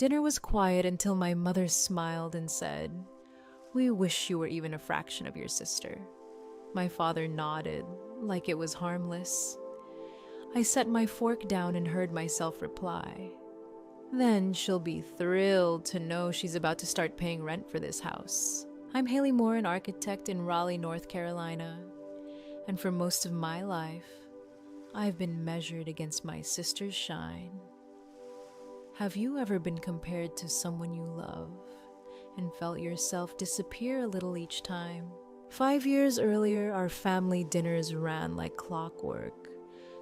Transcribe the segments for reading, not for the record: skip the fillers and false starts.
Dinner was quiet until my mother smiled and said, "We wish you were even a fraction of your sister." My father nodded, like it was harmless. I set my fork down and heard myself reply, "Then she'll be thrilled to know she's about to start paying rent for this house. I'm Haley Moore, an architect in Raleigh, North Carolina, and for most of my life, I've been measured against my sister's shine." Have you ever been compared to someone you love and felt yourself disappear a little each time? 5 years earlier, our family dinners ran like clockwork.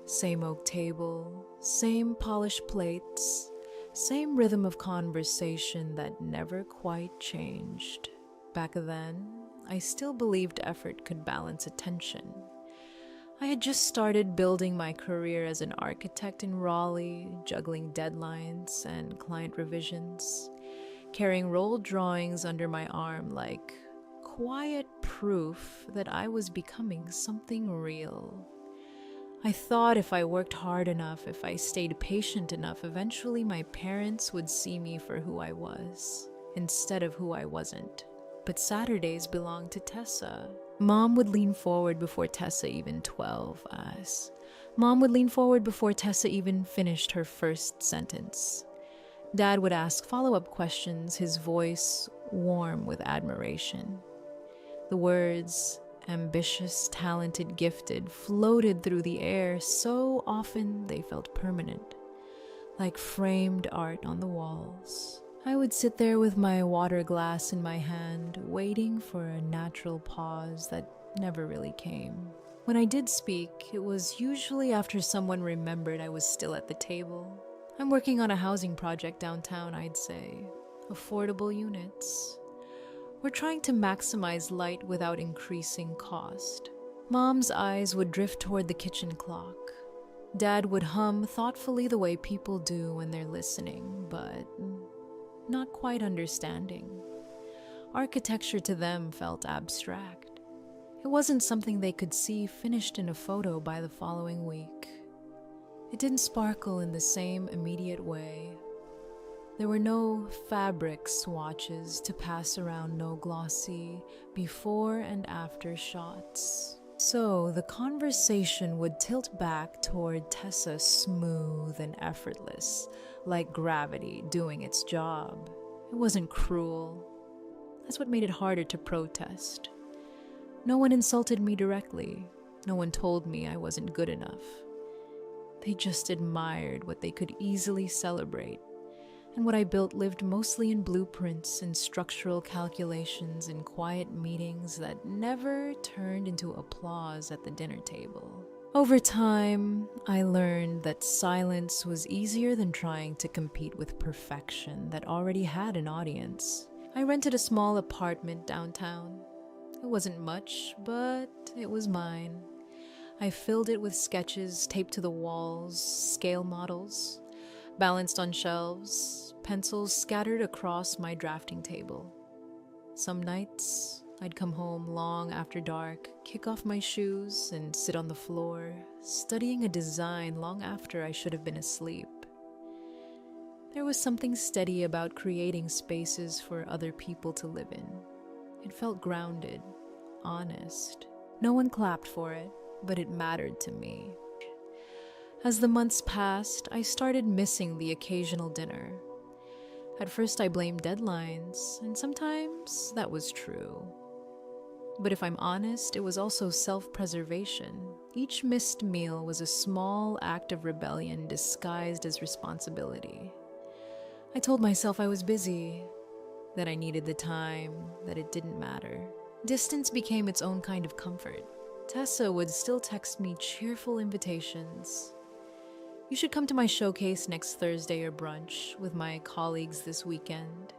Same oak table, same polished plates, same rhythm of conversation that never quite changed. Back then, I still believed effort could balance attention. I had just started building my career as an architect in Raleigh, juggling deadlines and client revisions, carrying rolled drawings under my arm like quiet proof that I was becoming something real. I thought if I worked hard enough, if I stayed patient enough, eventually my parents would see me for who I was, instead of who I wasn't. But Saturdays belonged to Tessa. Mom would lean forward before Tessa even 12 us. Mom would lean forward before Tessa even finished her first sentence. Dad would ask follow-up questions, his voice warm with admiration. The words, ambitious, talented, gifted, floated through the air so often they felt permanent, like framed art on the walls. I would sit there with my water glass in my hand, waiting for a natural pause that never really came. When I did speak, it was usually after someone remembered I was still at the table. "I'm working on a housing project downtown," I'd say. "Affordable units. We're trying to maximize light without increasing cost." Mom's eyes would drift toward the kitchen clock. Dad would hum thoughtfully the way people do when they're listening, but not quite understanding. Architecture to them felt abstract. It wasn't something they could see finished in a photo by the following week. It didn't sparkle in the same immediate way. There were no fabric swatches to pass around, no glossy before and after shots. So the conversation would tilt back toward Tessa, smooth and effortless, like gravity doing its job. It wasn't cruel. That's what made it harder to protest. No one insulted me directly. No one told me I wasn't good enough. They just admired what they could easily celebrate. And what I built lived mostly in blueprints and structural calculations and quiet meetings that never turned into applause at the dinner table. Over time, I learned that silence was easier than trying to compete with perfection that already had an audience. I rented a small apartment downtown. It wasn't much, but it was mine. I filled it with sketches taped to the walls, scale models, balanced on shelves, pencils scattered across my drafting table. Some nights, I'd come home long after dark, kick off my shoes, and sit on the floor, studying a design long after I should have been asleep. There was something steady about creating spaces for other people to live in. It felt grounded, honest. No one clapped for it, but it mattered to me. As the months passed, I started missing the occasional dinner. At first, I blamed deadlines, and sometimes that was true. But if I'm honest, it was also self-preservation. Each missed meal was a small act of rebellion disguised as responsibility. I told myself I was busy, that I needed the time, that it didn't matter. Distance became its own kind of comfort. Tessa would still text me cheerful invitations. "You should come to my showcase next Thursday or brunch with my colleagues this weekend."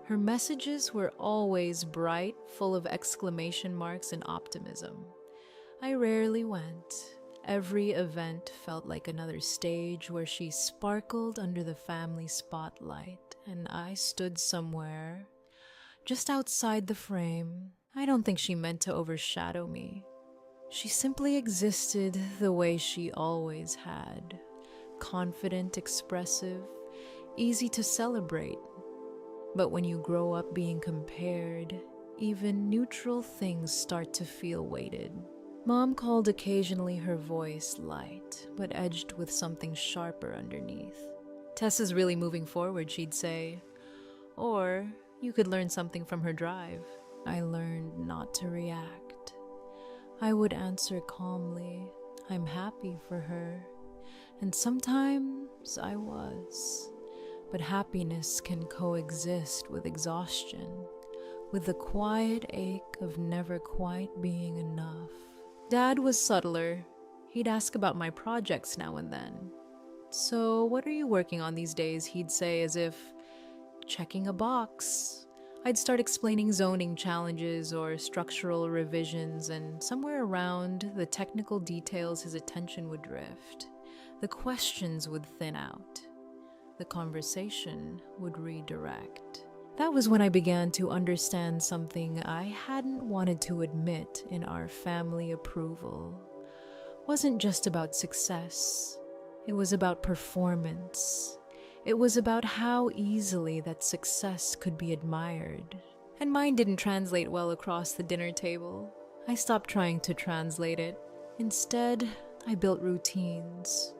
Her messages were always bright, full of exclamation marks and optimism. I rarely went. Every event felt like another stage where she sparkled under the family spotlight, and I stood somewhere, just outside the frame. I don't think she meant to overshadow me. She simply existed the way she always had. Confident, expressive, easy to celebrate. But when you grow up being compared, even neutral things start to feel weighted. Mom called occasionally, her voice light, but edged with something sharper underneath. "Tessa's really moving forward," she'd say. Or, "You could learn something from her drive." I learned not to react. I would answer calmly, "I'm happy for her." And sometimes I was. But happiness can coexist with exhaustion, with the quiet ache of never quite being enough. Dad was subtler. He'd ask about my projects now and then. "So, what are you working on these days?" he'd say, as if checking a box. I'd start explaining zoning challenges or structural revisions, and somewhere around the technical details his attention would drift. The questions would thin out. The conversation would redirect. That was when I began to understand something I hadn't wanted to admit in our family. Approval wasn't just about success. It was about performance. It was about how easily that success could be admired. And mine didn't translate well across the dinner table. I stopped trying to translate it. Instead, I built routines.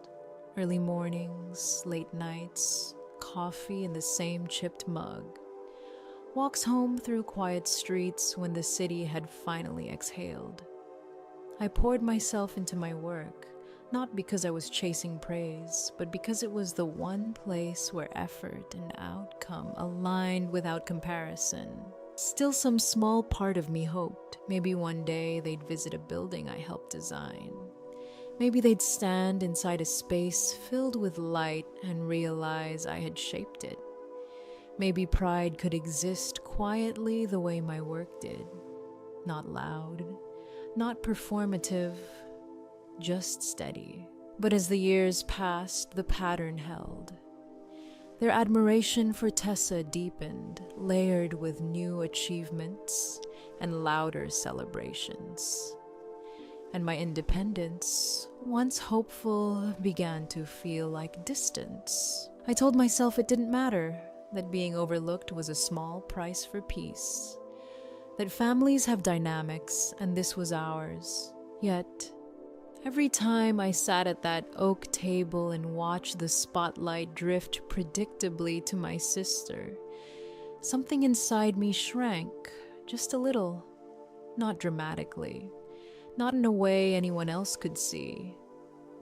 Early mornings, late nights, coffee in the same chipped mug. Walks home through quiet streets when the city had finally exhaled. I poured myself into my work, not because I was chasing praise, but because it was the one place where effort and outcome aligned without comparison. Still, some small part of me hoped maybe one day they'd visit a building I helped design. Maybe they'd stand inside a space filled with light and realize I had shaped it. Maybe pride could exist quietly the way my work did. Not loud, not performative, just steady. But as the years passed, the pattern held. Their admiration for Tessa deepened, layered with new achievements and louder celebrations. And my independence, once hopeful, began to feel like distance. I told myself it didn't matter, that being overlooked was a small price for peace, that families have dynamics and this was ours. Yet, every time I sat at that oak table and watched the spotlight drift predictably to my sister, something inside me shrank, just a little, not dramatically. Not in a way anyone else could see,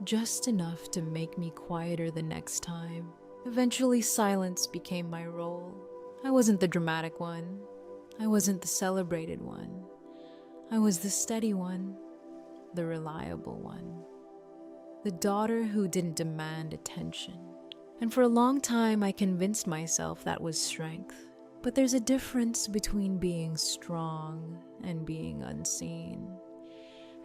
just enough to make me quieter the next time. Eventually, silence became my role. I wasn't the dramatic one. I wasn't the celebrated one. I was the steady one, the reliable one. The daughter who didn't demand attention. And for a long time, I convinced myself that was strength. But there's a difference between being strong and being unseen.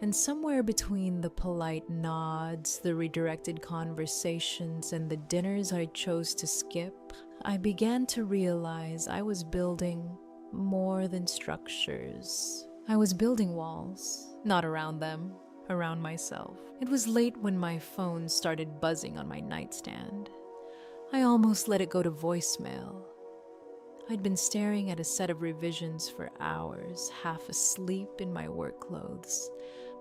And somewhere between the polite nods, the redirected conversations, and the dinners I chose to skip, I began to realize I was building more than structures. I was building walls, not around them, around myself. It was late when my phone started buzzing on my nightstand. I almost let it go to voicemail. I'd been staring at a set of revisions for hours, half asleep in my work clothes,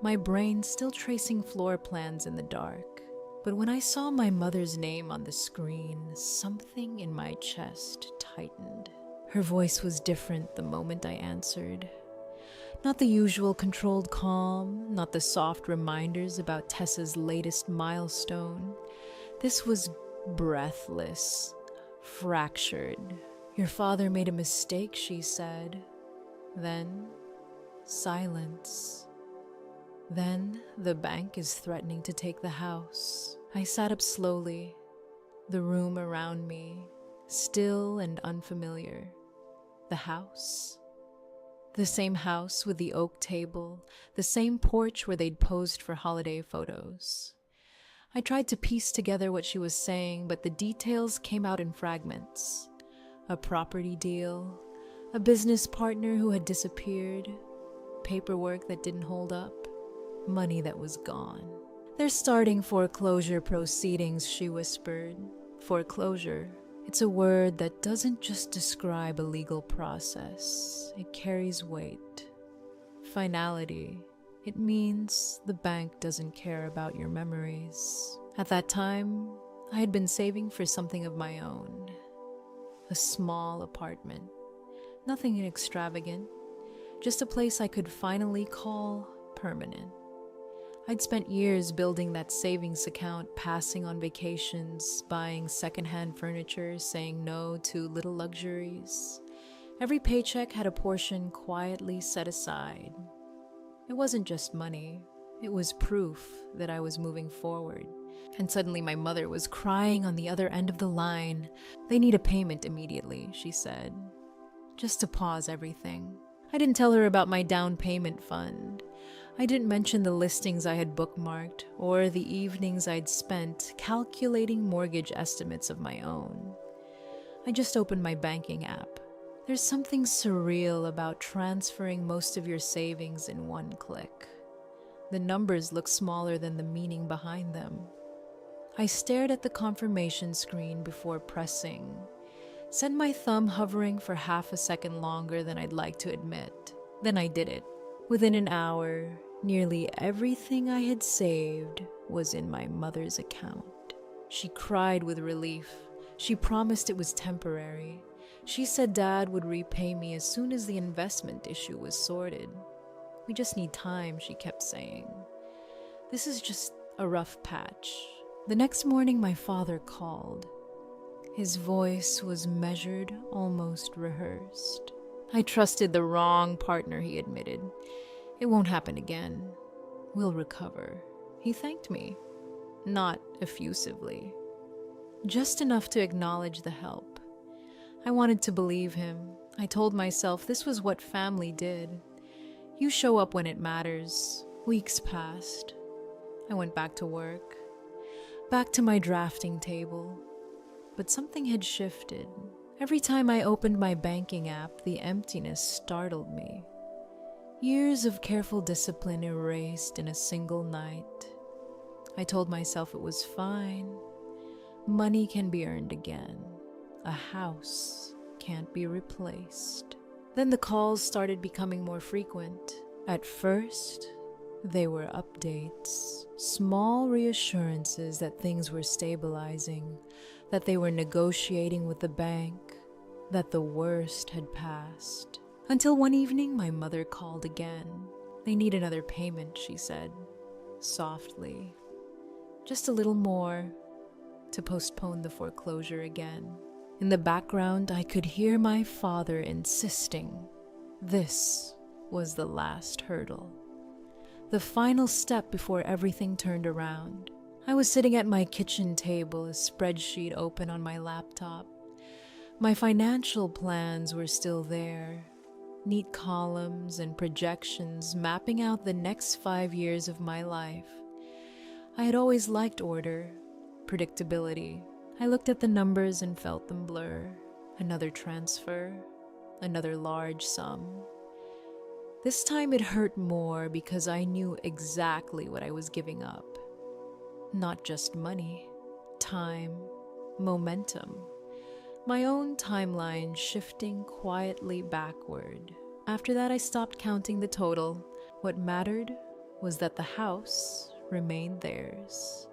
my brain still tracing floor plans in the dark. But when I saw my mother's name on the screen, something in my chest tightened. Her voice was different the moment I answered. Not the usual controlled calm, not the soft reminders about Tessa's latest milestone. This was breathless, fractured. "Your father made a mistake," she said. Then, silence. Then, "The bank is threatening to take the house." I sat up slowly, the room around me, still and unfamiliar. The house. The same house with the oak table, the same porch where they'd posed for holiday photos. I tried to piece together what she was saying, but the details came out in fragments. A property deal, a business partner who had disappeared, paperwork that didn't hold up, money that was gone. "They're starting foreclosure proceedings," she whispered. "Foreclosure. It's a word that doesn't just describe a legal process, it carries weight. Finality. It means the bank doesn't care about your memories. At that time, I had been saving for something of my own. A small apartment. Nothing extravagant. Just a place I could finally call permanent. I'd spent years building that savings account, passing on vacations, buying secondhand furniture, saying no to little luxuries. Every paycheck had a portion quietly set aside. It wasn't just money. It was proof that I was moving forward. And suddenly my mother was crying on the other end of the line. "They need a payment immediately," she said, just to pause everything. I didn't tell her about my down payment fund. I didn't mention the listings I had bookmarked or the evenings I'd spent calculating mortgage estimates of my own. I just opened my banking app. There's something surreal about transferring most of your savings in one click. The numbers look smaller than the meaning behind them. I stared at the confirmation screen before pressing, sent my thumb hovering for half a second longer than I'd like to admit. Then I did it. Within an hour, nearly everything I had saved was in my mother's account. She cried with relief. She promised it was temporary. She said Dad would repay me as soon as the investment issue was sorted. "We just need time," she kept saying. "This is just a rough patch." The next morning, my father called. His voice was measured, almost rehearsed. "I trusted the wrong partner," he admitted. "It won't happen again. We'll recover." He thanked me, not effusively, just enough to acknowledge the help. I wanted to believe him. I told myself this was what family did. You show up when it matters. Weeks passed. I went back to work, back to my drafting table. But something had shifted. Every time I opened my banking app, the emptiness startled me. Years of careful discipline erased in a single night. I told myself it was fine. Money can be earned again. A house can't be replaced. Then the calls started becoming more frequent. At first, they were updates, small reassurances that things were stabilizing, that they were negotiating with the bank, that the worst had passed. Until one evening, my mother called again. "They need another payment," she said, softly. "Just a little more to postpone the foreclosure again." In the background, I could hear my father insisting this was the last hurdle, the final step before everything turned around. I was sitting at my kitchen table, a spreadsheet open on my laptop. My financial plans were still there, neat columns and projections mapping out the next 5 years of my life. I had always liked order, predictability. I looked at the numbers and felt them blur. Another transfer, another large sum. This time it hurt more because I knew exactly what I was giving up. Not just money, time, momentum. My own timeline shifting quietly backward. After that, I stopped counting the total. What mattered was that the house remained theirs,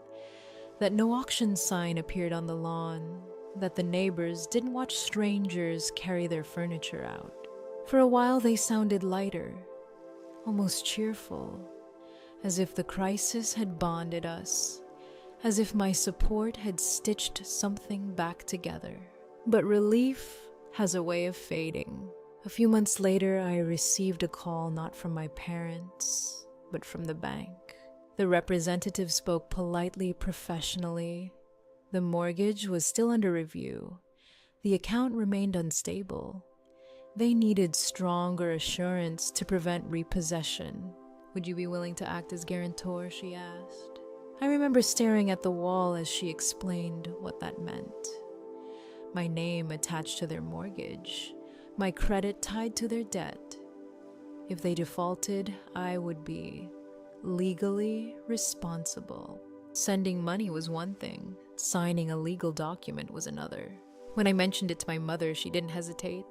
that no auction sign appeared on the lawn, that the neighbors didn't watch strangers carry their furniture out. For a while, they sounded lighter, almost cheerful, as if the crisis had bonded us, as if my support had stitched something back together. But relief has a way of fading. A few months later, I received a call not from my parents, but from the bank. The representative spoke politely, professionally. The mortgage was still under review. The account remained unstable. They needed stronger assurance to prevent repossession. "Would you be willing to act as guarantor?" she asked. I remember staring at the wall as she explained what that meant. My name attached to their mortgage, my credit tied to their debt. If they defaulted, I would be legally responsible. Sending money was one thing, signing a legal document was another. When I mentioned it to my mother, she didn't hesitate.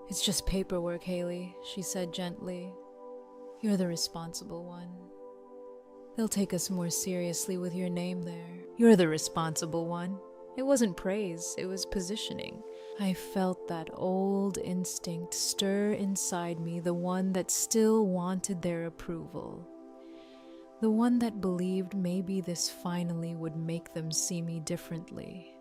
"It's just paperwork, Haley," she said gently. "You're the responsible one. They'll take us more seriously with your name there. You're the responsible one." It wasn't praise, it was positioning. I felt that old instinct stir inside me, the one that still wanted their approval. The one that believed maybe this finally would make them see me differently.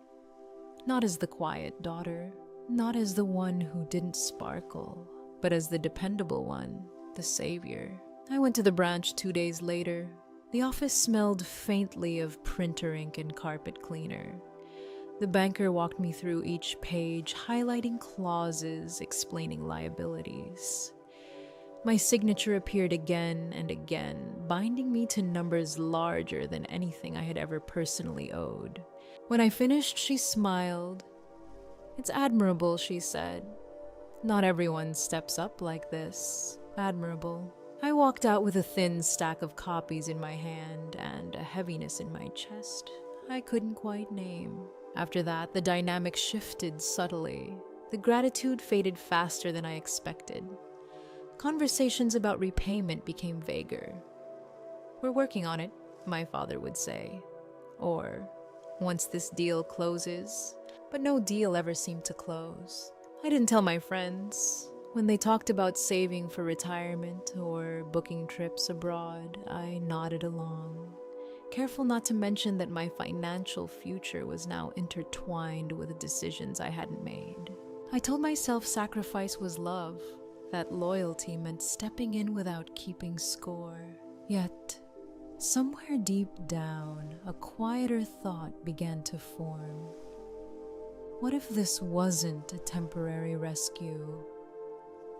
Not as the quiet daughter, not as the one who didn't sparkle, but as the dependable one, the savior. I went to the branch 2 days later. The office smelled faintly of printer ink and carpet cleaner. The banker walked me through each page, highlighting clauses, explaining liabilities. My signature appeared again and again, binding me to numbers larger than anything I had ever personally owed. When I finished, she smiled. "It's admirable," she said. "Not everyone steps up like this. Admirable." I walked out with a thin stack of copies in my hand and a heaviness in my chest I couldn't quite name. After that, the dynamic shifted subtly. The gratitude faded faster than I expected. Conversations about repayment became vaguer. "We're working on it," my father would say. Or, "Once this deal closes," but no deal ever seemed to close. I didn't tell my friends. When they talked about saving for retirement or booking trips abroad, I nodded along, careful not to mention that my financial future was now intertwined with decisions I hadn't made. I told myself sacrifice was love, that loyalty meant stepping in without keeping score. Yet, somewhere deep down, a quieter thought began to form. What if this wasn't a temporary rescue?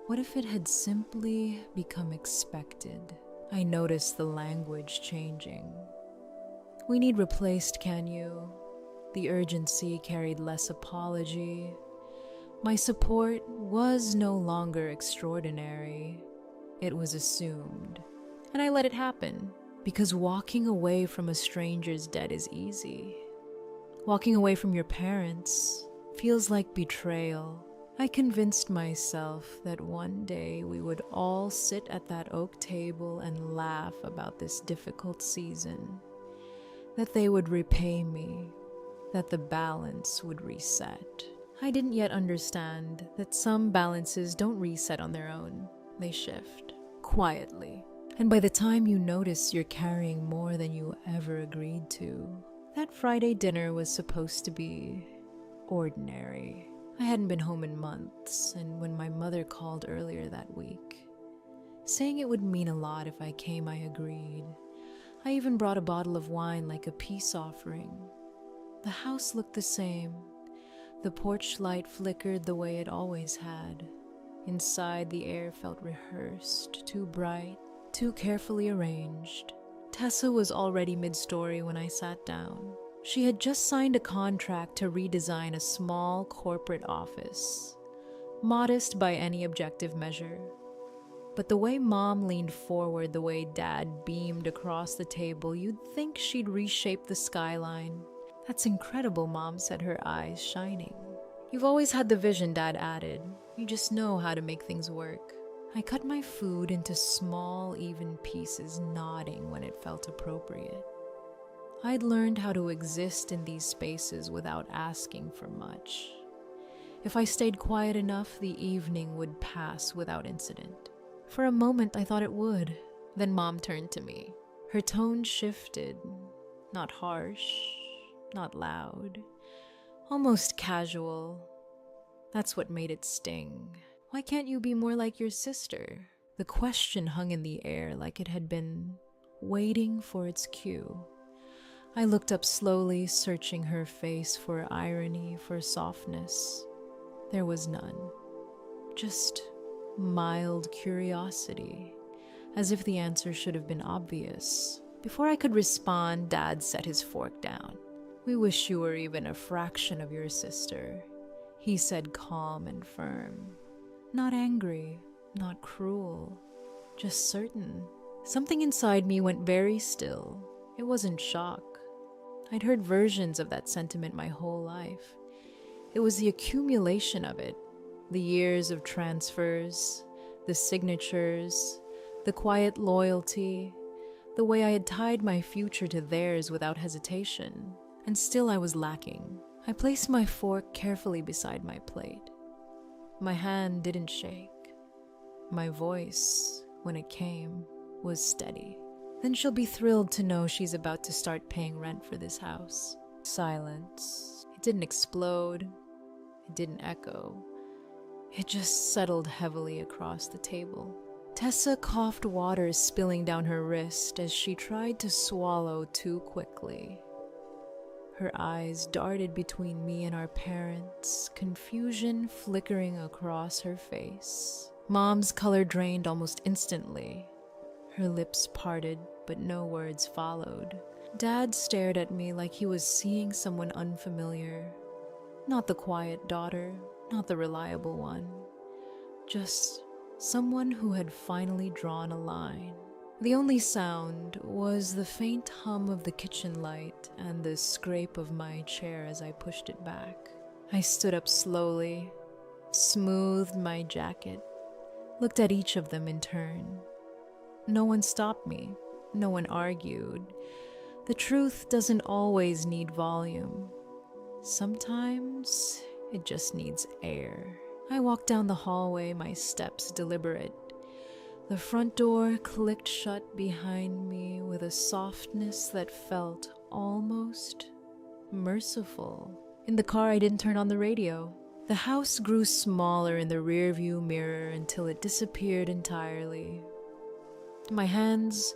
What if it had simply become expected? I noticed the language changing. "We need replaced, can you?" The urgency carried less apology. My support was no longer extraordinary. It was assumed. And I let it happen, because walking away from a stranger's debt is easy. Walking away from your parents feels like betrayal. I convinced myself that one day we would all sit at that oak table and laugh about this difficult season, that they would repay me, that the balance would reset. I didn't yet understand that some balances don't reset on their own. They shift, quietly. And by the time you notice you're carrying more than you ever agreed to, that Friday dinner was supposed to be ordinary. I hadn't been home in months, and when my mother called earlier that week, saying it would mean a lot if I came, I agreed. I even brought a bottle of wine like a peace offering. The house looked the same. The porch light flickered the way it always had. Inside, the air felt rehearsed, too bright, too carefully arranged. Tessa was already mid-story when I sat down. She had just signed a contract to redesign a small corporate office, modest by any objective measure. But the way Mom leaned forward, the way Dad beamed across the table, you'd think she'd reshape the skyline. "That's incredible," Mom said, her eyes shining. "You've always had the vision," Dad added. "You just know how to make things work." I cut my food into small, even pieces, nodding when it felt appropriate. I'd learned how to exist in these spaces without asking for much. If I stayed quiet enough, the evening would pass without incident. For a moment, I thought it would. Then Mom turned to me. Her tone shifted, not harsh, not loud, almost casual. That's what made it sting. "Why can't you be more like your sister?" The question hung in the air like it had been waiting for its cue. I looked up slowly, searching her face for irony, for softness. There was none. Just mild curiosity, as if the answer should have been obvious. Before I could respond, Dad set his fork down. "We wish you were even a fraction of your sister," he said, calm and firm. Not angry, not cruel, just certain. Something inside me went very still. It wasn't shock. I'd heard versions of that sentiment my whole life. It was the accumulation of it, the years of transfers, the signatures, the quiet loyalty, the way I had tied my future to theirs without hesitation. And still I was lacking. I placed my fork carefully beside my plate. My hand didn't shake. My voice, when it came, was steady. Then she'll be thrilled to know she's about to start paying rent for this house. Silence. It didn't explode. It didn't echo. It just settled heavily across the table. Tessa coughed water spilling down her wrist as she tried to swallow too quickly. Her eyes darted between me and our parents, confusion flickering across her face. Mom's color drained almost instantly. Her lips parted, but no words followed. Dad stared at me like he was seeing someone unfamiliar. Not the quiet daughter, not the reliable one. Just someone who had finally drawn a line. The only sound was the faint hum of the kitchen light and the scrape of my chair as I pushed it back. I stood up slowly, smoothed my jacket, looked at each of them in turn. No one stopped me. No one argued. The truth doesn't always need volume. Sometimes it just needs air. I walked down the hallway, my steps deliberate. The front door clicked shut behind me with a softness that felt almost merciful. In the car, I didn't turn on the radio. The house grew smaller in the rearview mirror until it disappeared entirely. My hands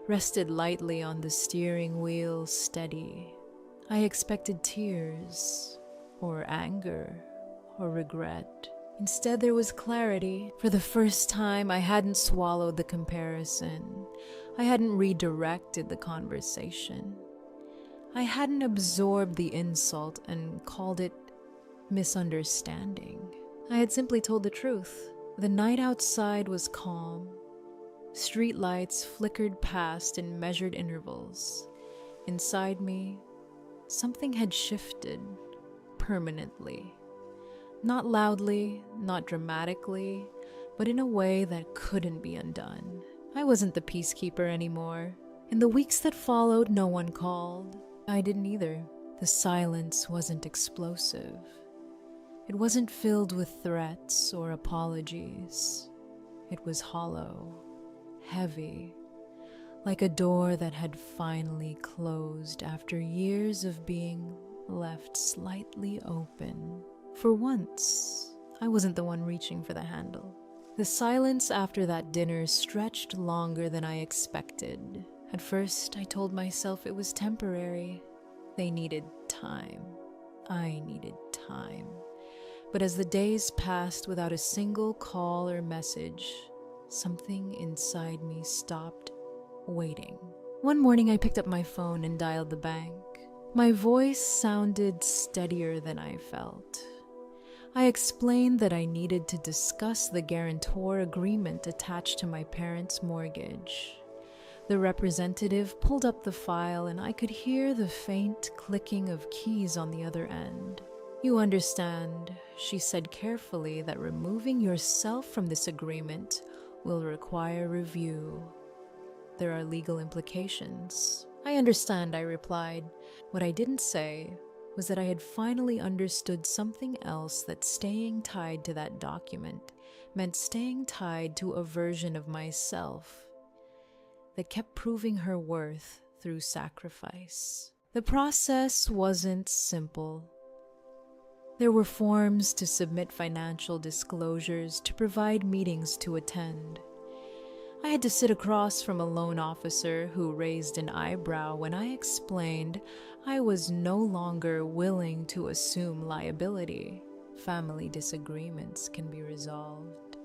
rested lightly on the steering wheel, steady. I expected tears, or anger, or regret. Instead, there was clarity. For the first time, I hadn't swallowed the comparison. I hadn't redirected the conversation. I hadn't absorbed the insult and called it misunderstanding. I had simply told the truth. The night outside was calm. Street lights flickered past in measured intervals. Inside me, something had shifted permanently. Not loudly, not dramatically, but in a way that couldn't be undone. I wasn't the peacekeeper anymore. In the weeks that followed, no one called. I didn't either. The silence wasn't explosive. It wasn't filled with threats or apologies. It was hollow, heavy, like a door that had finally closed after years of being left slightly open. For once, I wasn't the one reaching for the handle. The silence after that dinner stretched longer than I expected. At first, I told myself it was temporary. They needed time. I needed time. But as the days passed without a single call or message, something inside me stopped waiting. One morning, I picked up my phone and dialed the bank. My voice sounded steadier than I felt. I explained that I needed to discuss the guarantor agreement attached to my parents' mortgage. The representative pulled up the file and I could hear the faint clicking of keys on the other end. "You understand," she said carefully, "that removing yourself from this agreement will require review. There are legal implications." "I understand," I replied. What I didn't say was that I had finally understood something else, that staying tied to that document meant staying tied to a version of myself that kept proving her worth through sacrifice. The process wasn't simple. There were forms to submit, financial disclosures, to provide meetings to attend. I had to sit across from a loan officer who raised an eyebrow when I explained I was no longer willing to assume liability. Family disagreements can be resolved.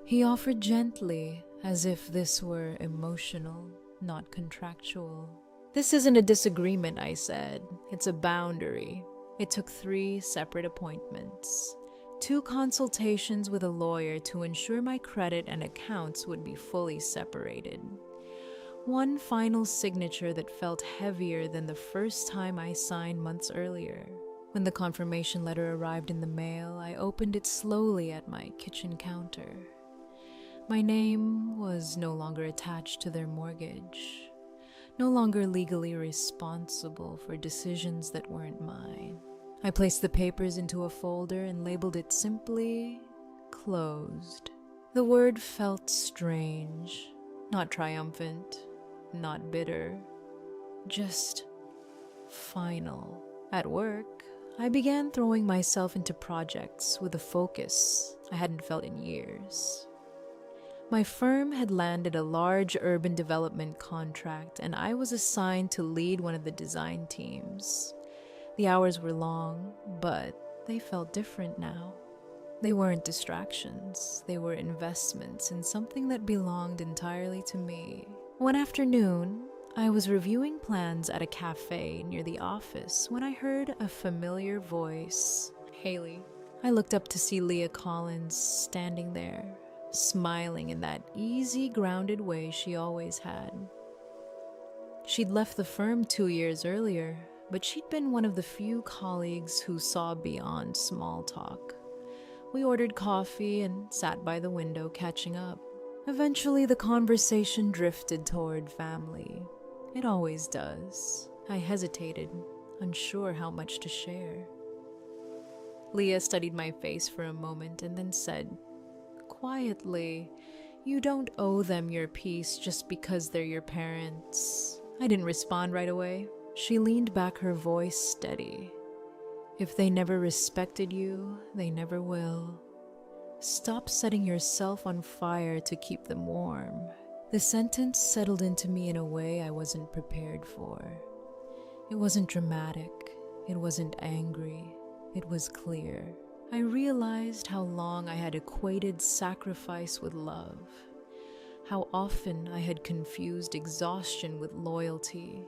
He offered gently, as if this were emotional, not contractual. "This isn't a disagreement," I said. "It's a boundary." It took 3 separate appointments. 2 consultations with a lawyer to ensure my credit and accounts would be fully separated. 1 final signature that felt heavier than the first time I signed months earlier. When the confirmation letter arrived in the mail, I opened it slowly at my kitchen counter. My name was no longer attached to their mortgage, no longer legally responsible for decisions that weren't mine. I placed the papers into a folder and labeled it simply closed. The word felt strange, not triumphant, not bitter, just final. At work, I began throwing myself into projects with a focus I hadn't felt in years. My firm had landed a large urban development contract, and I was assigned to lead one of the design teams. The hours were long, but they felt different now. They weren't distractions, they were investments in something that belonged entirely to me. One afternoon, I was reviewing plans at a cafe near the office when I heard a familiar voice. Haley. I looked up to see Leah Collins standing there, smiling in that easy, grounded way she always had. She'd left the firm 2 years earlier, but she'd been one of the few colleagues who saw beyond small talk. We ordered coffee and sat by the window catching up. Eventually, the conversation drifted toward family. It always does. I hesitated, unsure how much to share. Leah studied my face for a moment and then said, quietly, "You don't owe them your peace just because they're your parents." I didn't respond right away. She leaned back, her voice steady. "If they never respected you, they never will. Stop setting yourself on fire to keep them warm." The sentence settled into me in a way I wasn't prepared for. It wasn't dramatic. It wasn't angry. It was clear. I realized how long I had equated sacrifice with love, how often I had confused exhaustion with loyalty,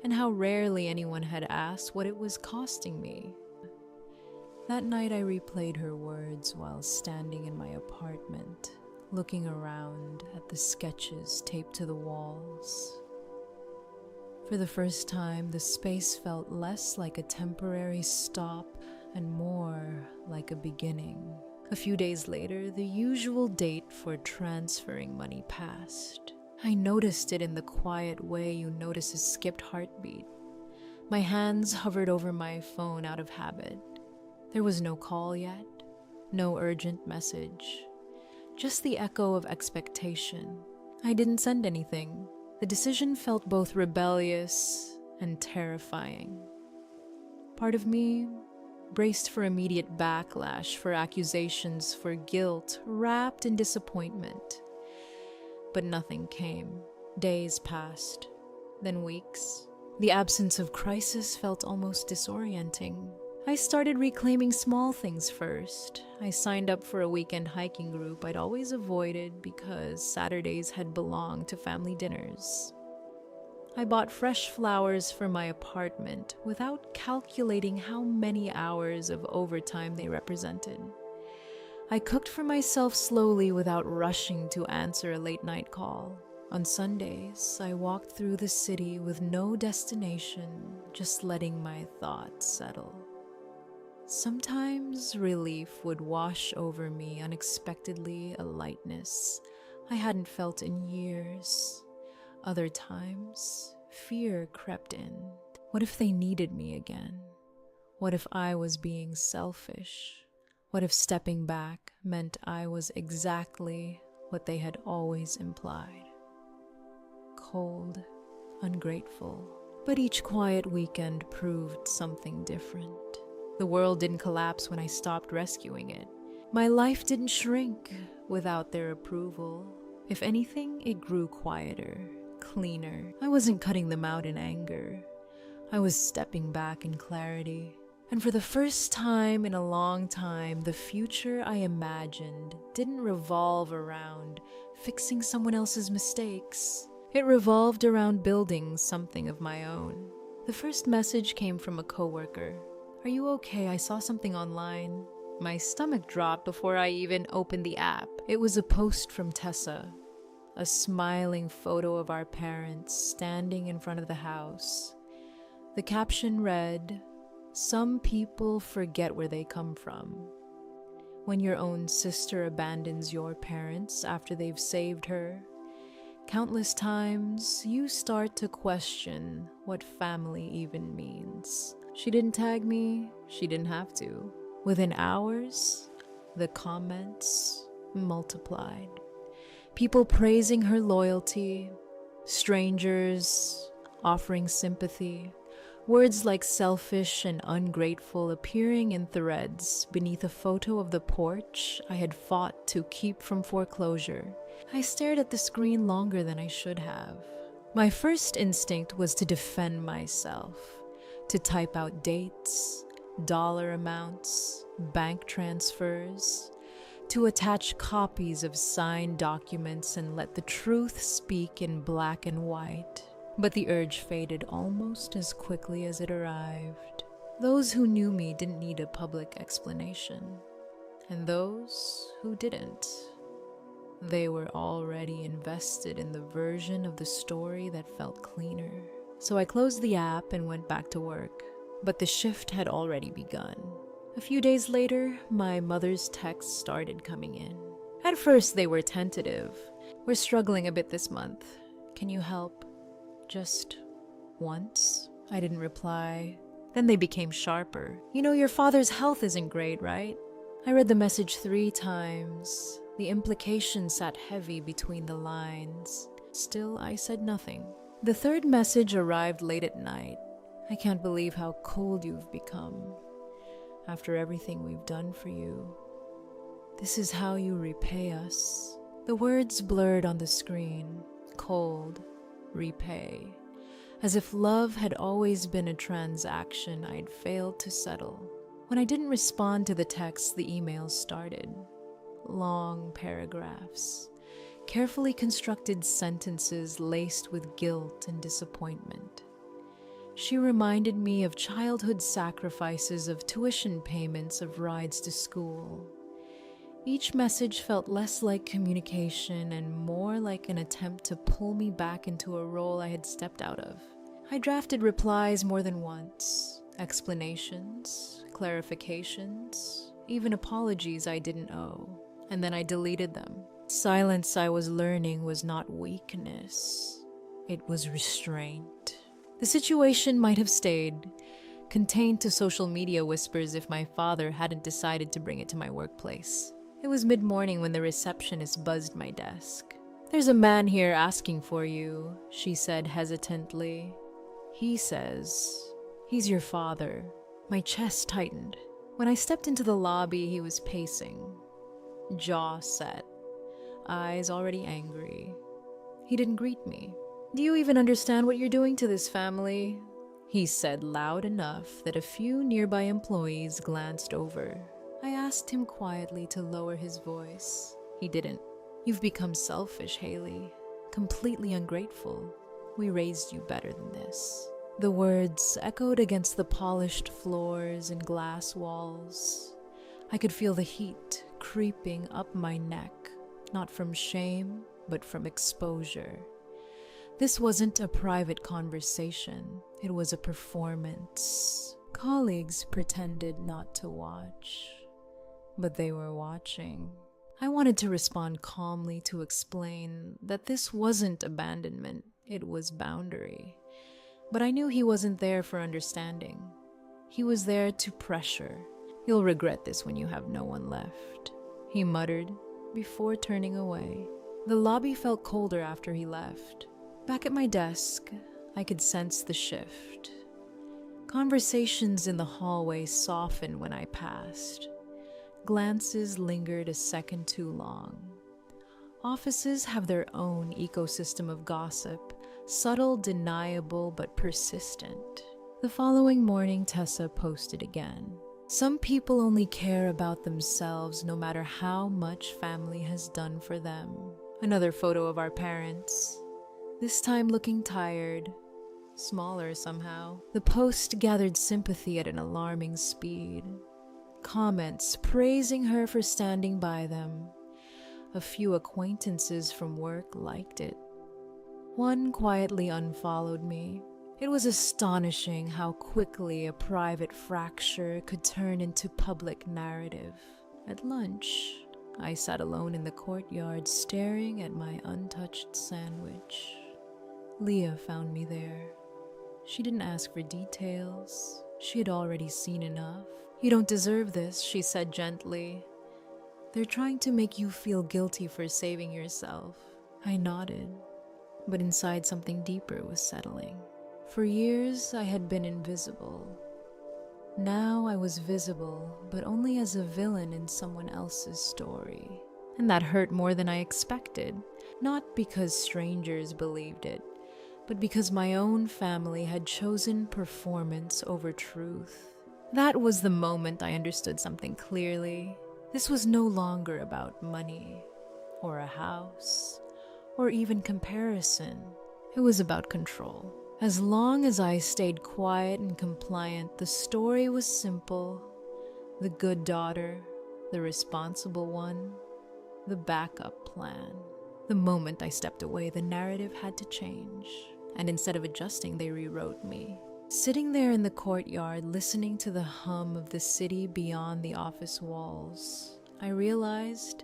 and how rarely anyone had asked what it was costing me. That night I replayed her words while standing in my apartment, looking around at the sketches taped to the walls. For the first time, the space felt less like a temporary stop and more like a beginning. A few days later, the usual date for transferring money passed. I noticed it in the quiet way you notice a skipped heartbeat. My hands hovered over my phone out of habit. There was no call yet, no urgent message, just the echo of expectation. I didn't send anything. The decision felt both rebellious and terrifying. Part of me braced for immediate backlash, for accusations, for guilt, wrapped in disappointment. But nothing came. Days passed, then weeks. The absence of crisis felt almost disorienting. I started reclaiming small things first. I signed up for a weekend hiking group I'd always avoided because Saturdays had belonged to family dinners. I bought fresh flowers for my apartment without calculating how many hours of overtime they represented. I cooked for myself slowly without rushing to answer a late-night call. On Sundays, I walked through the city with no destination, just letting my thoughts settle. Sometimes relief would wash over me unexpectedly, a lightness I hadn't felt in years. Other times, fear crept in. What if they needed me again? What if I was being selfish? What if stepping back meant I was exactly what they had always implied? Cold, ungrateful. But each quiet weekend proved something different. The world didn't collapse when I stopped rescuing it. My life didn't shrink without their approval. If anything, it grew quieter, cleaner. I wasn't cutting them out in anger. I was stepping back in clarity. And for the first time in a long time, the future I imagined didn't revolve around fixing someone else's mistakes. It revolved around building something of my own. The first message came from a coworker. "Are you okay? I saw something online." My stomach dropped before I even opened the app. It was a post from Tessa, a smiling photo of our parents standing in front of the house. The caption read, Some people forget where they come from. When your own sister abandons your parents after they've saved her, countless times you start to question what family even means. She didn't tag me, she didn't have to. Within hours, the comments multiplied. People praising her loyalty, strangers offering sympathy, words like selfish and ungrateful appearing in threads beneath a photo of the porch I had fought to keep from foreclosure. I stared at the screen longer than I should have. My first instinct was to defend myself, to type out dates, dollar amounts, bank transfers, to attach copies of signed documents and let the truth speak in black and white. But the urge faded almost as quickly as it arrived. Those who knew me didn't need a public explanation, and those who didn't, they were already invested in the version of the story that felt cleaner. So I closed the app and went back to work, but the shift had already begun. A few days later, my mother's texts started coming in. At first, they were tentative. "We're struggling a bit this month. Can you help? Just once?" I didn't reply. Then they became sharper. "You know, your father's health isn't great, right?" I read the message 3 times. The implication sat heavy between the lines. Still, I said nothing. The 3rd message arrived late at night. "I can't believe how cold you've become. After everything we've done for you, this is how you repay us." The words blurred on the screen. Cold. Repay. As if love had always been a transaction I'd failed to settle. When I didn't respond to the text, the emails started. Long paragraphs. Carefully constructed sentences laced with guilt and disappointment. She reminded me of childhood sacrifices, of tuition payments, of rides to school. Each message felt less like communication and more like an attempt to pull me back into a role I had stepped out of. I drafted replies more than once, explanations, clarifications, even apologies I didn't owe, and then I deleted them. Silence, I was learning, was not weakness. It was restraint. The situation might have stayed contained to social media whispers if my father hadn't decided to bring it to my workplace. It was mid-morning when the receptionist buzzed my desk. "There's a man here asking for you," she said hesitantly. "He says he's your father." My chest tightened. When I stepped into the lobby, he was pacing, jaw set, eyes already angry. He didn't greet me. "Do you even understand what you're doing to this family?" he said loud enough that a few nearby employees glanced over. I asked him quietly to lower his voice. He didn't. "You've become selfish, Haley. Completely ungrateful. We raised you better than this." The words echoed against the polished floors and glass walls. I could feel the heat creeping up my neck, not from shame, but from exposure. This wasn't a private conversation. It was a performance. Colleagues pretended not to watch, but they were watching. I wanted to respond calmly, to explain that this wasn't abandonment, it was boundary. But I knew he wasn't there for understanding. He was there to pressure. "You'll regret this when you have no one left," he muttered before turning away. The lobby felt colder after he left. Back at my desk, I could sense the shift. Conversations in the hallway softened when I passed. Glances lingered a second too long. Offices have their own ecosystem of gossip, subtle, deniable, but persistent. The following morning, Tessa posted again. "Some people only care about themselves no matter how much family has done for them." Another photo of our parents, this time looking tired, smaller somehow. The post gathered sympathy at an alarming speed. Comments praising her for standing by them. A few acquaintances from work liked it. One quietly unfollowed me. It was astonishing how quickly a private fracture could turn into public narrative. At lunch, I sat alone in the courtyard staring at my untouched sandwich. Leah found me there. She didn't ask for details. She had already seen enough. "You don't deserve this," she said gently. "They're trying to make you feel guilty for saving yourself." I nodded, but inside something deeper was settling. For years, I had been invisible. Now I was visible, but only as a villain in someone else's story. And that hurt more than I expected, not because strangers believed it, but because my own family had chosen performance over truth. That was the moment I understood something clearly. This was no longer about money, or a house, or even comparison. It was about control. As long as I stayed quiet and compliant, the story was simple. The good daughter, the responsible one, the backup plan. The moment I stepped away, the narrative had to change. And instead of adjusting, they rewrote me. Sitting there in the courtyard, listening to the hum of the city beyond the office walls, I realized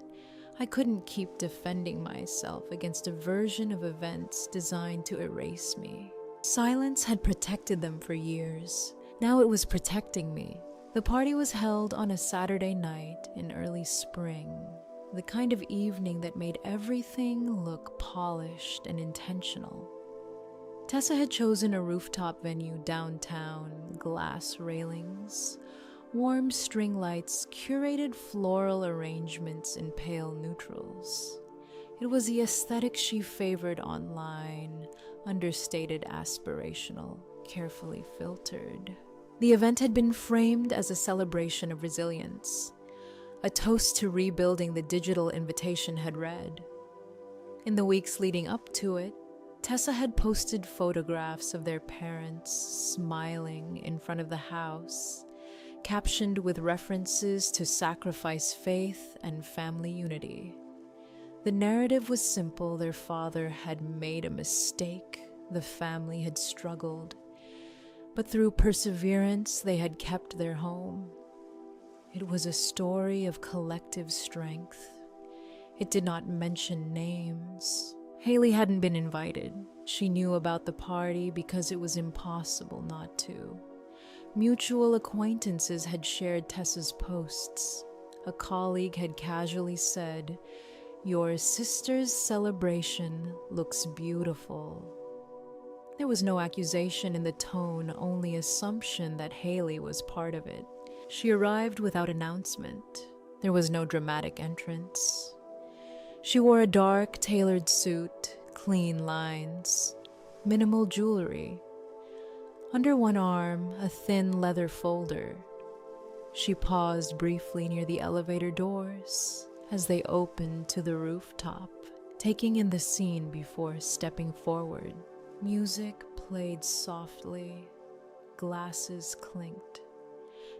I couldn't keep defending myself against a version of events designed to erase me. Silence had protected them for years. Now it was protecting me. The party was held on a Saturday night in early spring, the kind of evening that made everything look polished and intentional. Tessa had chosen a rooftop venue downtown, glass railings, warm string lights, curated floral arrangements in pale neutrals. It was the aesthetic she favored online, understated, aspirational, carefully filtered. The event had been framed as a celebration of resilience. A toast to rebuilding, the digital invitation had read. In the weeks leading up to it, Tessa had posted photographs of their parents smiling in front of the house, captioned with references to sacrifice, faith, and family unity. The narrative was simple. Their father had made a mistake. The family had struggled. But through perseverance, they had kept their home. It was a story of collective strength. It did not mention names. Haley hadn't been invited. She knew about the party because it was impossible not to. Mutual acquaintances had shared Tessa's posts. A colleague had casually said, "Your sister's celebration looks beautiful." There was no accusation in the tone, only assumption that Haley was part of it. She arrived without announcement. There was no dramatic entrance. She wore a dark, tailored suit, clean lines, minimal jewelry. Under one arm, a thin leather folder. She paused briefly near the elevator doors as they opened to the rooftop, taking in the scene before stepping forward. Music played softly. Glasses clinked.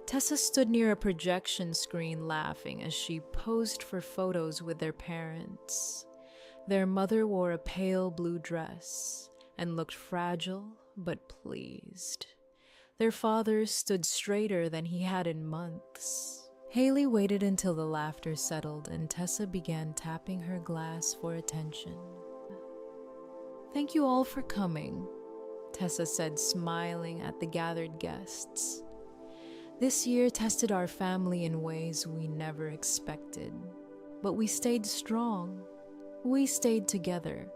Tessa stood near a projection screen laughing as she posed for photos with their parents. Their mother wore a pale blue dress and looked fragile but pleased. Their father stood straighter than he had in months. Haley waited until the laughter settled and Tessa began tapping her glass for attention. "Thank you all for coming," Tessa said, smiling at the gathered guests. "This year tested our family in ways we never expected, but we stayed strong. We stayed together,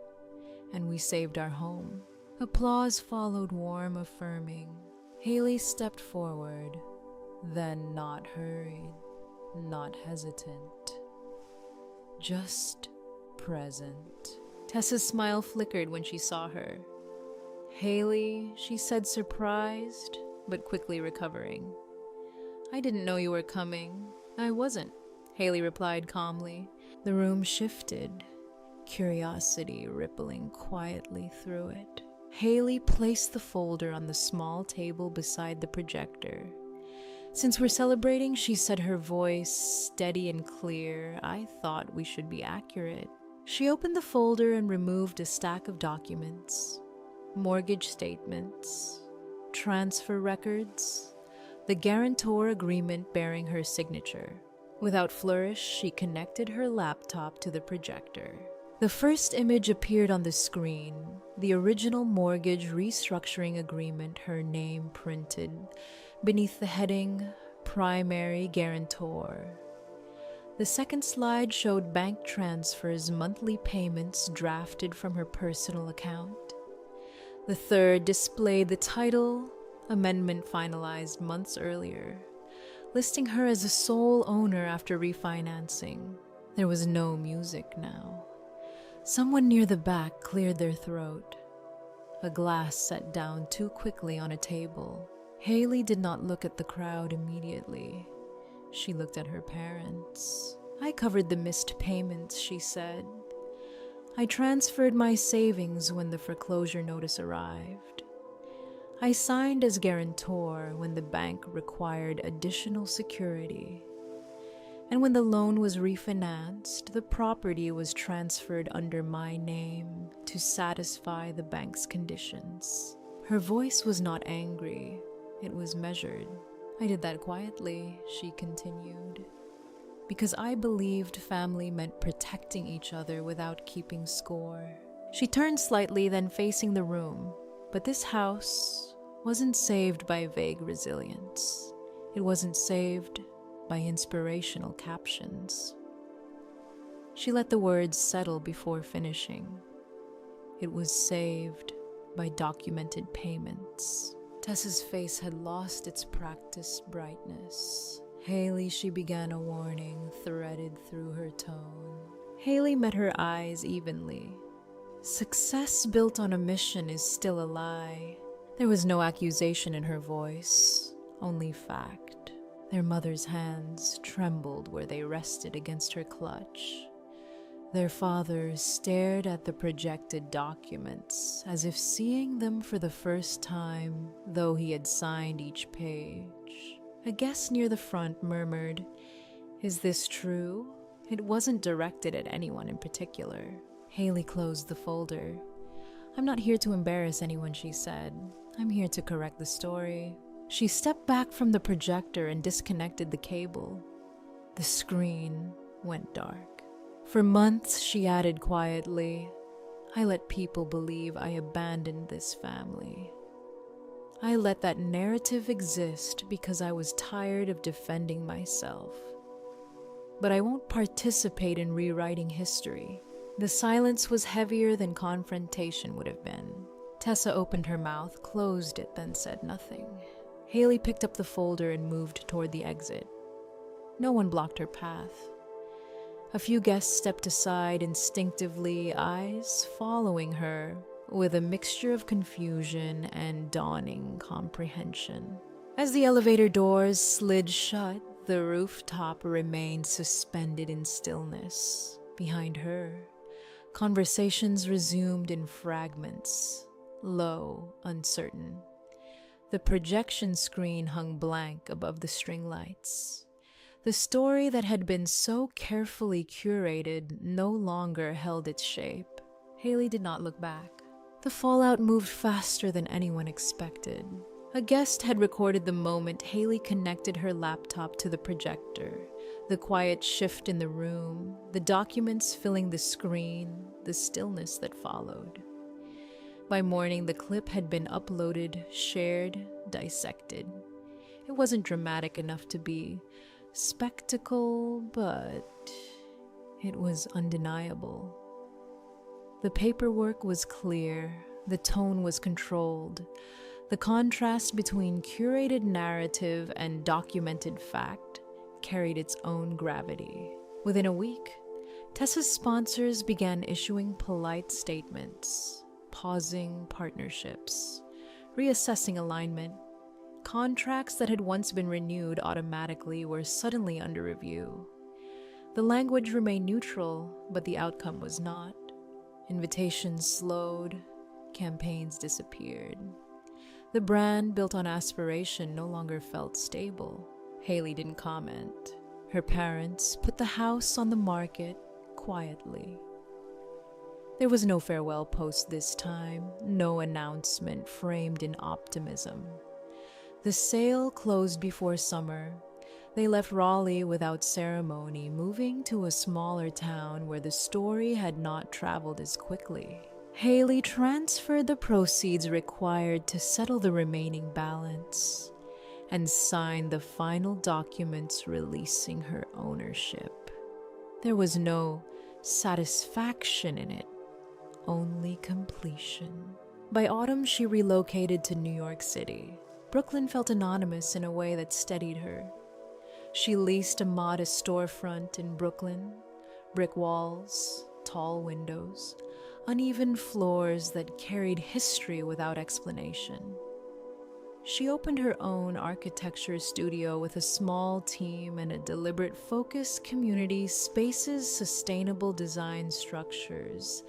and we saved our home." Applause followed, warm, affirming. Haley stepped forward, then not hurried, not hesitant, just present. Tessa's smile flickered when she saw her. "Haley," she said, surprised, but quickly recovering. "I didn't know you were coming." "I wasn't," Haley replied calmly. The room shifted, curiosity rippling quietly through it. Haley placed the folder on the small table beside the projector. "Since we're celebrating," she said, her voice steady and clear, "I thought we should be accurate." She opened the folder and removed a stack of documents. mortgage statements, transfer records, the guarantor agreement bearing her signature. Without flourish, she connected her laptop to the projector. The first image appeared on the screen, the original mortgage restructuring agreement, her name printed beneath the heading, Primary Guarantor. The second slide showed bank transfers, monthly payments drafted from her personal account. The third displayed the title, amendment finalized months earlier, listing her as a sole owner after refinancing. There was no music now. Someone near the back cleared their throat. A glass set down too quickly on a table. Haley did not look at the crowd immediately. She looked at her parents. "I covered the missed payments," she said. "I transferred my savings when the foreclosure notice arrived. I signed as guarantor when the bank required additional security. And when the loan was refinanced, the property was transferred under my name to satisfy the bank's conditions." Her voice was not angry, it was measured. "I did that quietly," she continued, "because I believed family meant protecting each other without keeping score." She turned slightly, then facing the room. But this house wasn't saved by vague resilience. It wasn't saved by inspirational captions. She let the words settle before finishing. It was saved by documented payments. Tessa's face had lost its practiced brightness. "Haley," she began, a warning threaded through her tone. Haley met her eyes evenly. "Success built on a mission is still a lie." There was no accusation in her voice, only fact. Their mother's hands trembled where they rested against her clutch. Their father stared at the projected documents as if seeing them for the first time, though he had signed each page. A guest near the front murmured, "Is this true?" It wasn't directed at anyone in particular. Haley closed the folder. "I'm not here to embarrass anyone," she said. "I'm here to correct the story." She stepped back from the projector and disconnected the cable. The screen went dark. "For months," she added quietly, "I let people believe I abandoned this family. I let that narrative exist because I was tired of defending myself. But I won't participate in rewriting history." The silence was heavier than confrontation would have been. Tessa opened her mouth, closed it, then said nothing. Haley picked up the folder and moved toward the exit. No one blocked her path. A few guests stepped aside instinctively, eyes following her with a mixture of confusion and dawning comprehension. As the elevator doors slid shut, the rooftop remained suspended in stillness. Behind her, conversations resumed in fragments, low, uncertain. The projection screen hung blank above the string lights. The story that had been so carefully curated no longer held its shape. Haley did not look back. The fallout moved faster than anyone expected. A guest had recorded the moment Haley connected her laptop to the projector, the quiet shift in the room, the documents filling the screen, the stillness that followed. By morning, the clip had been uploaded, shared, dissected. It wasn't dramatic enough to be spectacle, but it was undeniable. The paperwork was clear, the tone was controlled. The contrast between curated narrative and documented fact carried its own gravity. Within a week, Tessa's sponsors began issuing polite statements, pausing partnerships, reassessing alignment. Contracts that had once been renewed automatically were suddenly under review. The language remained neutral, but the outcome was not. Invitations slowed, campaigns disappeared. The brand built on aspiration no longer felt stable. Haley didn't comment. Her parents put the house on the market quietly. There was no farewell post this time, no announcement framed in optimism. The sale closed before summer. They left Raleigh without ceremony, moving to a smaller town where the story had not traveled as quickly. Haley transferred the proceeds required to settle the remaining balance and signed the final documents releasing her ownership. There was no satisfaction in it, only completion. By autumn, she relocated to New York City. Brooklyn felt anonymous in a way that steadied her. She leased a modest storefront in Brooklyn, brick walls, tall windows, uneven floors that carried history without explanation. She opened her own architecture studio with a small team and a deliberate focus community, spaces, sustainable design structures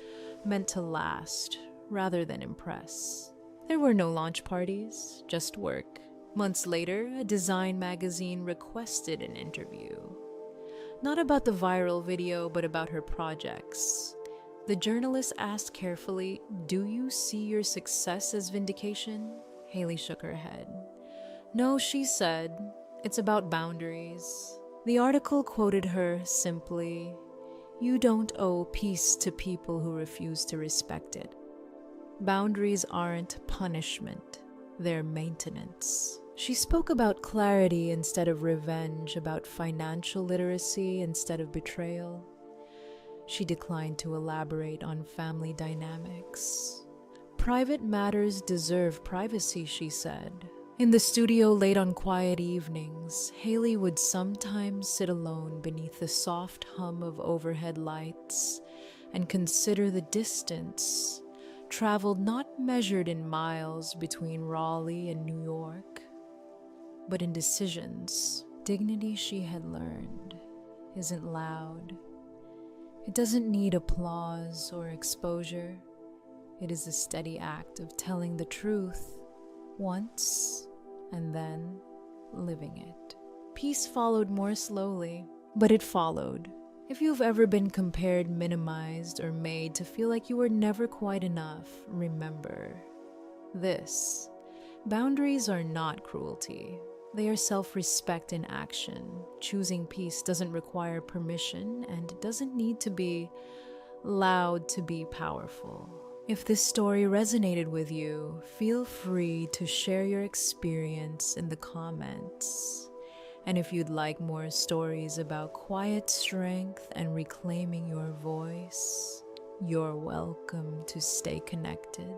meant to last rather than impress. There were no launch parties, just work. Months later, a design magazine requested an interview. Not about the viral video, but about her projects. The journalist asked carefully, "Do you see your success as vindication?" Haley shook her head. "No," she said, "it's about boundaries." The article quoted her simply, "You don't owe peace to people who refuse to respect it. Boundaries aren't punishment, they're maintenance." She spoke about clarity instead of revenge, about financial literacy instead of betrayal. She declined to elaborate on family dynamics. "Private matters deserve privacy," she said. In the studio late on quiet evenings, Haley would sometimes sit alone beneath the soft hum of overhead lights and consider the distance, traveled not measured in miles between Raleigh and New York, but in decisions. Dignity, she had learned, isn't loud. It doesn't need applause or exposure. It is a steady act of telling the truth once and then living it. Peace followed more slowly, but it followed. If you've ever been compared, minimized, or made to feel like you were never quite enough, remember this: boundaries are not cruelty. They are self-respect in action. Choosing peace doesn't require permission, and it doesn't need to be loud to be powerful. If this story resonated with you, feel free to share your experience in the comments. And if you'd like more stories about quiet strength and reclaiming your voice, you're welcome to stay connected.